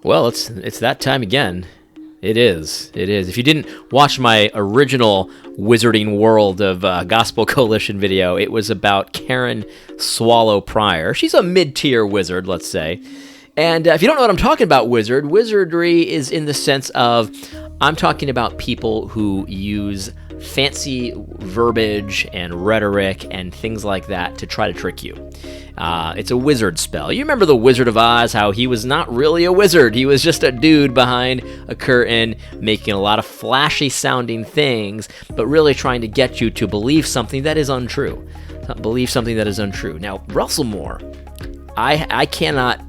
Well, it's that time again. It is. If you didn't watch my original Wizarding World of Gospel Coalition video, it was about Karen Swallow Pryor. She's a mid-tier wizard, let's say. And if you don't know what I'm talking about, wizardry is in the sense of I'm talking about people who use fancy verbiage and rhetoric and things like that to try to trick you. It's a wizard spell. You remember the Wizard of Oz, how he was not really a wizard. He was just a dude behind a curtain making a lot of flashy sounding things, but really trying to get you to believe something that is untrue. Now, Russell Moore, I cannot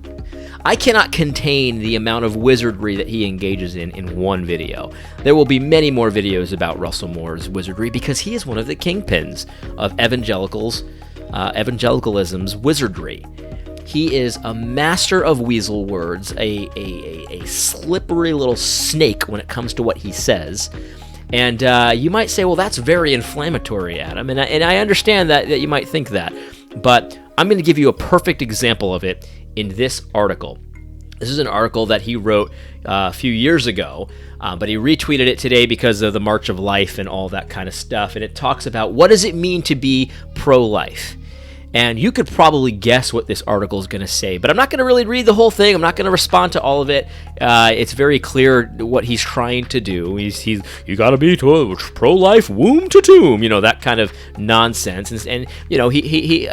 contain the amount of wizardry that he engages in one video. There will be many more videos about Russell Moore's wizardry because he is one of the kingpins of evangelicalism's wizardry. He is a master of weasel words, a slippery little snake when it comes to what he says. And you might say, well, that's very inflammatory, Adam. And I understand that you might think that. But I'm going to give you a perfect example of it in this article. This is an article that he wrote a few years ago, but he retweeted it today because of the March of Life and all that kind of stuff. And it talks about what does it mean to be pro-life. And you could probably guess what this article is going to say, but I'm not going to really read the whole thing. I'm not going to respond to all of it. It's very clear what he's trying to do. You got to be pro-life, womb to tomb, that kind of nonsense. And he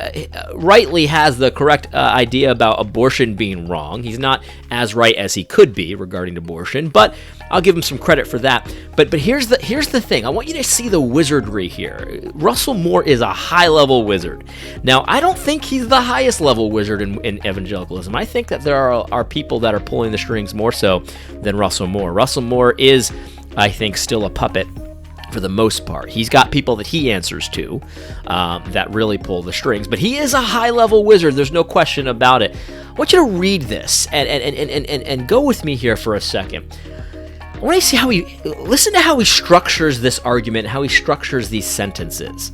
rightly has the correct idea about abortion being wrong. He's not as right as he could be regarding abortion, but I'll give him some credit for that. But here's the thing. I want you to see the wizardry here. Russell Moore is a high-level wizard. Now, I don't think he's the highest level wizard in evangelicalism. I think that there are people that are pulling the strings more so than Russell Moore. Russell Moore is, I think, still a puppet for the most part. He's got people that he answers to that really pull the strings, but he is a high-level wizard. There's no question about it. I want you to read this and go with me here for a second. I want to see listen to how he structures this argument, how he structures these sentences.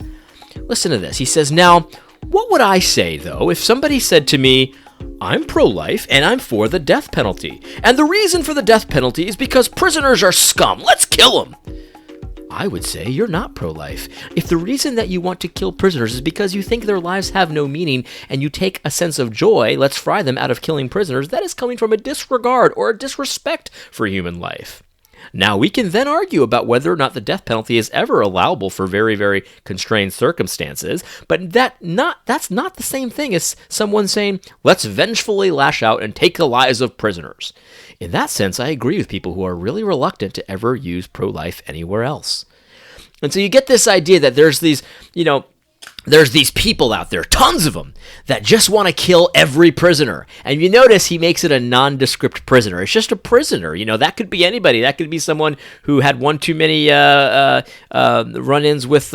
Listen to this. He says, now, what would I say, though, if somebody said to me, I'm pro-life and I'm for the death penalty, and the reason for the death penalty is because prisoners are scum. Let's kill them. I would say you're not pro-life. If the reason that you want to kill prisoners is because you think their lives have no meaning and you take a sense of joy, let's fry them out of killing prisoners, that is coming from a disregard or a disrespect for human life. Now, we can then argue about whether or not the death penalty is ever allowable for very, very constrained circumstances, but that's not the same thing as someone saying, let's vengefully lash out and take the lives of prisoners. In that sense, I agree with people who are really reluctant to ever use pro-life anywhere else. And so you get this idea that there's these people out there, tons of them, that just want to kill every prisoner. And you notice he makes it a nondescript prisoner. It's just a prisoner. That could be anybody. That could be someone who had one too many run-ins with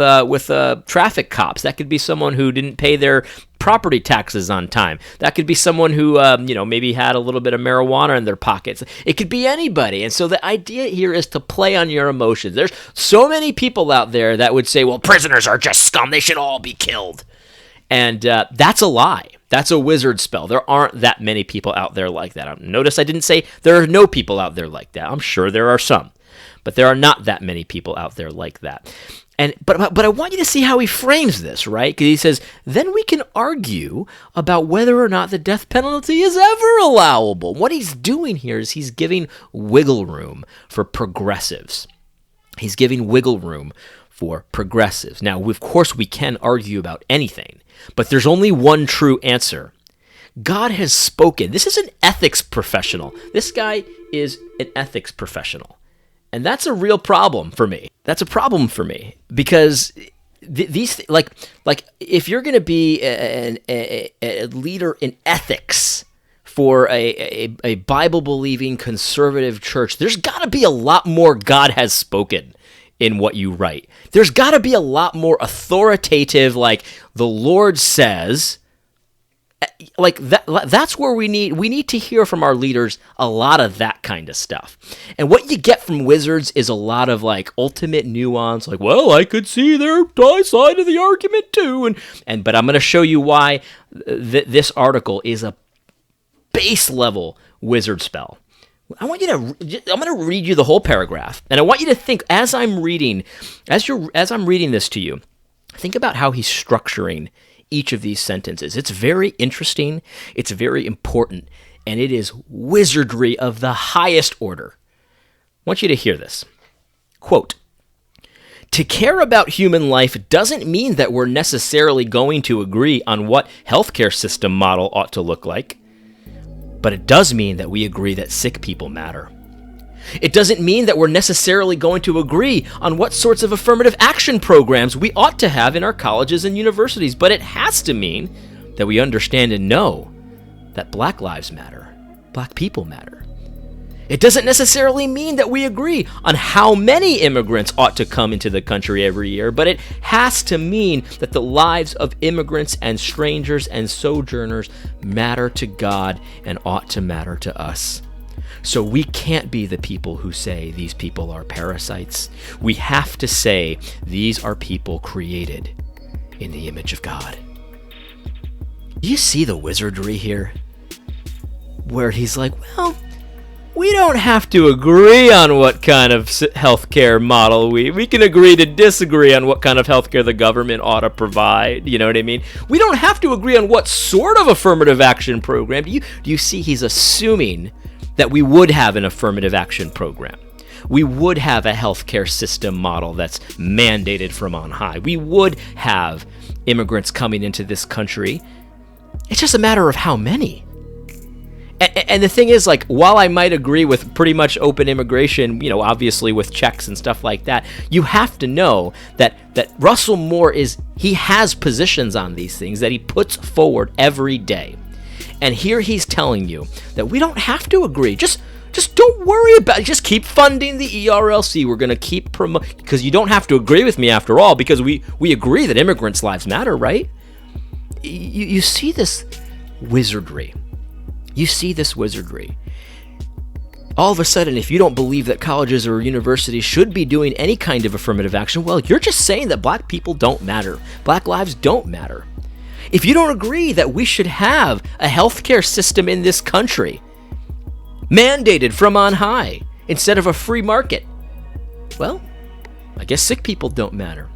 traffic cops. That could be someone who didn't pay their property taxes on time. That could be someone who, maybe had a little bit of marijuana in their pockets. It could be anybody. And so the idea here is to play on your emotions. There's so many people out there that would say, well, prisoners are just scum. They should all be killed. And that's a lie. That's a wizard spell. There aren't that many people out there like that. Notice I didn't say there are no people out there like that. I'm sure there are some. But there are not that many people out there like that. But I want you to see how he frames this, right? Because he says, then we can argue about whether or not the death penalty is ever allowable. What he's doing here is he's giving wiggle room for progressives. He's giving wiggle room for progressives. Now, of course, we can argue about anything, but there's only one true answer. God has spoken. This is an ethics professional. This guy is an ethics professional. And that's a real problem for me. That's a problem for me because these like if you're going to be a leader in ethics for a Bible-believing conservative church, there's got to be a lot more God has spoken in what you write. There's got to be a lot more authoritative, like the Lord says. Like that's where we need to hear from our leaders a lot of that kind of stuff. And what you get from wizards is a lot of like ultimate nuance, like, well, I could see their side of the argument too, but I'm going to show you why this article is a base level wizard spell. I'm going to read you the whole paragraph, and I want you to think as I'm reading this to you, think about how he's structuring each of these sentences. It's very interesting, it's very important, and it is wizardry of the highest order. I want you to hear this. Quote, "To care about human life doesn't mean that we're necessarily going to agree on what healthcare system model ought to look like. But it does mean that we agree that sick people matter. It doesn't mean that we're necessarily going to agree on what sorts of affirmative action programs we ought to have in our colleges and universities, but it has to mean that we understand and know that Black lives matter, Black people matter. It doesn't necessarily mean that we agree on how many immigrants ought to come into the country every year, but it has to mean that the lives of immigrants and strangers and sojourners matter to God and ought to matter to us. So we can't be the people who say these people are parasites. We have to say these are people created in the image of God." Do you see the wizardry here? Where he's like, well, we don't have to agree on what kind of healthcare model we can agree to disagree on what kind of healthcare the government ought to provide. You know what I mean? We don't have to agree on what sort of affirmative action program. Do you see he's assuming that we would have an affirmative action program? We would have a healthcare system model that's mandated from on high. We would have immigrants coming into this country. It's just a matter of how many. And the thing is, like, while I might agree with pretty much open immigration, you know, obviously with checks and stuff like that, you have to know that Russell Moore he has positions on these things that he puts forward every day. And here he's telling you that we don't have to agree. Just don't worry about it. Just keep funding the ERLC. We're going to keep promoting, because you don't have to agree with me after all, because we agree that immigrants' lives matter, right? You see this wizardry. You see this wizardry. All of a sudden, if you don't believe that colleges or universities should be doing any kind of affirmative action, well, you're just saying that Black people don't matter. Black lives don't matter. If you don't agree that we should have a healthcare system in this country mandated from on high instead of a free market, well, I guess sick people don't matter.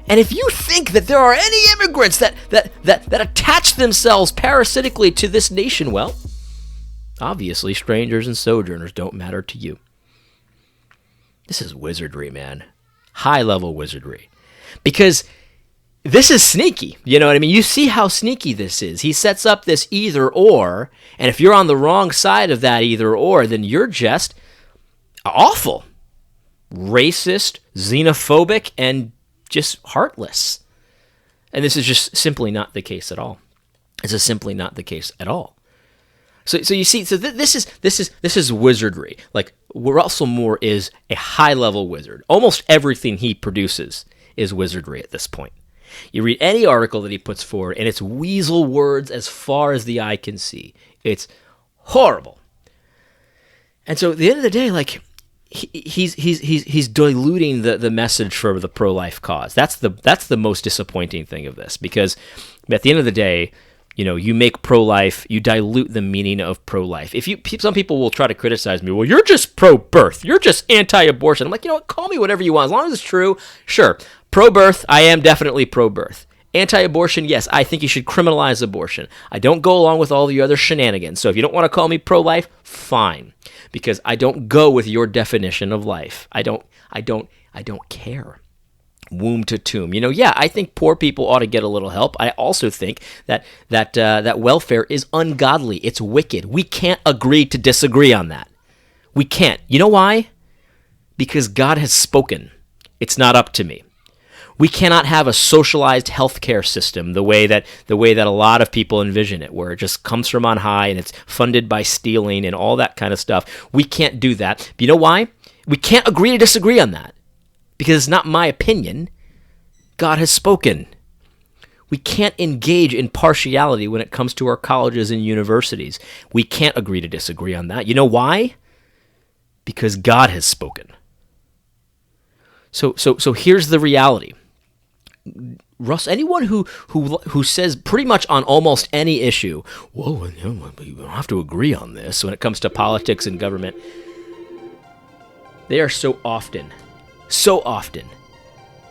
And if you think that there are any immigrants that attach themselves parasitically to this nation, well, obviously strangers and sojourners don't matter to you. This is wizardry, man. High-level wizardry. Because this is sneaky, you know what I mean? You see how sneaky this is. He sets up this either-or, and if you're on the wrong side of that either-or, then you're just awful. Racist, xenophobic, and just heartless. And this is just simply not the case at all. This is simply not the case at all. So you see, this is wizardry. Like, Russell Moore is a high-level wizard. Almost everything he produces is wizardry at this point. You read any article that he puts forward, and it's weasel words as far as the eye can see. It's horrible. And so at the end of the day, like, he's diluting the message for the pro-life cause. That's the most disappointing thing of this, because at the end of the day, you know, you make pro-life, you dilute the meaning of pro-life. Some people will try to criticize me. Well, you're just pro-birth. You're just anti-abortion. I'm like, you know what? Call me whatever you want, as long as it's true. Sure, pro-birth. I am definitely pro-birth. Anti-abortion, yes, I think you should criminalize abortion. I don't go along with all the other shenanigans. So if you don't want to call me pro-life, fine, because I don't go with your definition of life. I don't care. Womb to tomb. You know, yeah, I think poor people ought to get a little help. I also think that welfare is ungodly. It's wicked. We can't agree to disagree on that. We can't. You know why? Because God has spoken. It's not up to me. We cannot have a socialized healthcare system the way that a lot of people envision it, where it just comes from on high and it's funded by stealing and all that kind of stuff. We can't do that. But you know why? We can't agree to disagree on that, because it's not my opinion. God has spoken. We can't engage in partiality when it comes to our colleges and universities. We can't agree to disagree on that. You know why? Because God has spoken. So here's the reality. Russ, anyone who says pretty much on almost any issue, whoa, you don't have to agree on this when it comes to politics and government, they are so often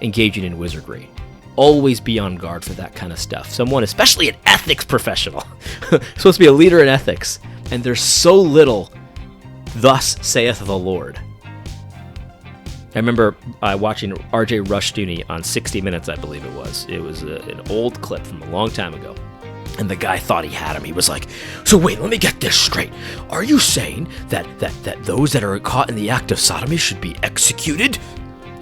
engaging in wizardry. Always be on guard for that kind of stuff. Someone, especially an ethics professional, supposed to be a leader in ethics, and there's so little, thus saith the Lord. I remember watching R.J. Rushdoony on 60 Minutes, I believe it was. It was an old clip from a long time ago. And the guy thought he had him. He was like, so wait, let me get this straight. Are you saying that those that are caught in the act of sodomy should be executed?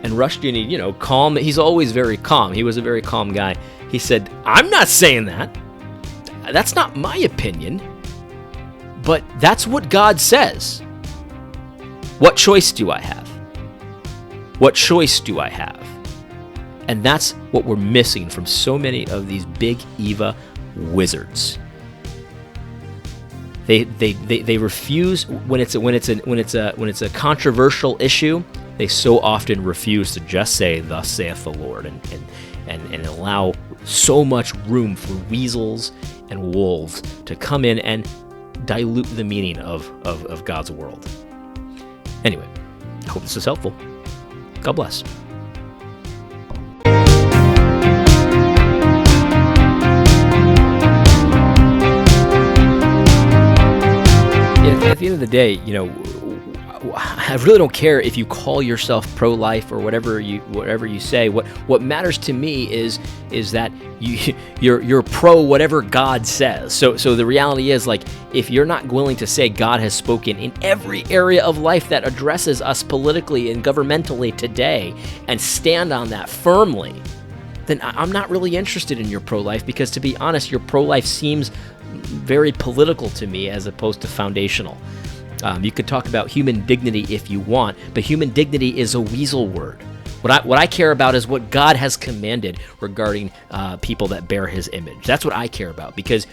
And Rushdoony, calm. He's always very calm. He was a very calm guy. He said, I'm not saying that. That's not my opinion. But that's what God says. What choice do I have? What choice do I have? And that's what we're missing from so many of these big Eva wizards. They refuse when it's a controversial issue. They so often refuse to just say, "Thus saith the Lord," and allow so much room for weasels and wolves to come in and dilute the meaning of God's world. Anyway, I hope this is helpful. God bless. At the end of the day, I really don't care if you call yourself pro-life or whatever you say. What matters to me is that you're pro whatever God says. So the reality is, like, if you're not willing to say God has spoken in every area of life that addresses us politically and governmentally today and stand on that firmly, then I'm not really interested in your pro-life, because, to be honest, your pro-life seems very political to me as opposed to foundational. You could talk about human dignity if you want, but human dignity is a weasel word. What I care about is what God has commanded regarding people that bear His image. That's what I care about, because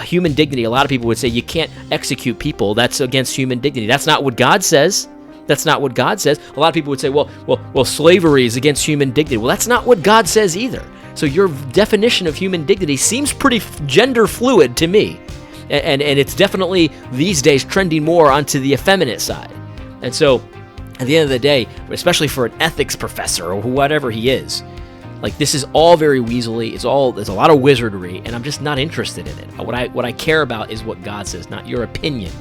human dignity, a lot of people would say you can't execute people. That's against human dignity. That's not what God says. That's not what God says. A lot of people would say, well, slavery is against human dignity. Well, that's not what God says either. So your definition of human dignity seems pretty gender fluid to me. And it's definitely these days trending more onto the effeminate side. And so at the end of the day, especially for an ethics professor or whatever he is, like, this is all very weaselly. There's a lot of wizardry, and I'm just not interested in it. What I care about is what God says, not your opinion.